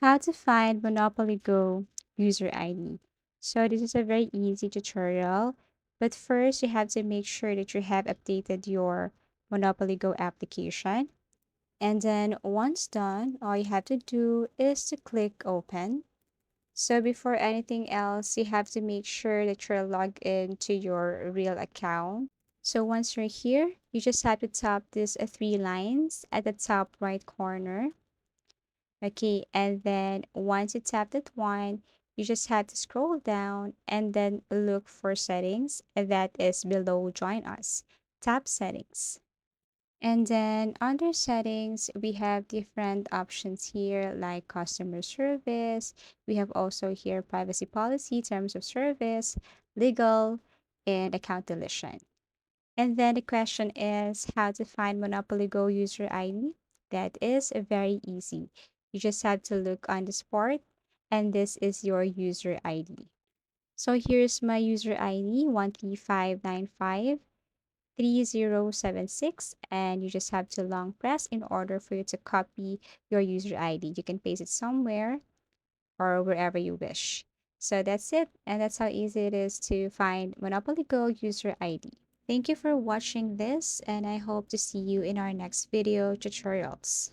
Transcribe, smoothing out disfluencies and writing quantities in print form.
How to find Monopoly Go user ID. So this is a very easy tutorial, but first you have to make sure that you have updated your Monopoly Go application. And then once done, all you have to do is to click open. So before anything else, you have to make sure that you're logged in to your real account. So once you're here, you just have to tap these three lines at the top right corner. Okay, and then once you tap that one, you just have to scroll down and then look for settings that is below join us. Tap settings. And then under settings, we have different options here like customer service. We have also here privacy policy, terms of service, legal, and account deletion. And then the question is how to find Monopoly Go user ID. That is very easy. You just have to look on the sport, and this is your user ID. So here's my user ID 135953076, and you just have to long press in order for you to copy your user ID. You can paste it somewhere or wherever you wish. So that's it, and that's how easy it is to find Monopoly Go user ID. Thank you for watching this, and I hope to see you in our next video tutorials.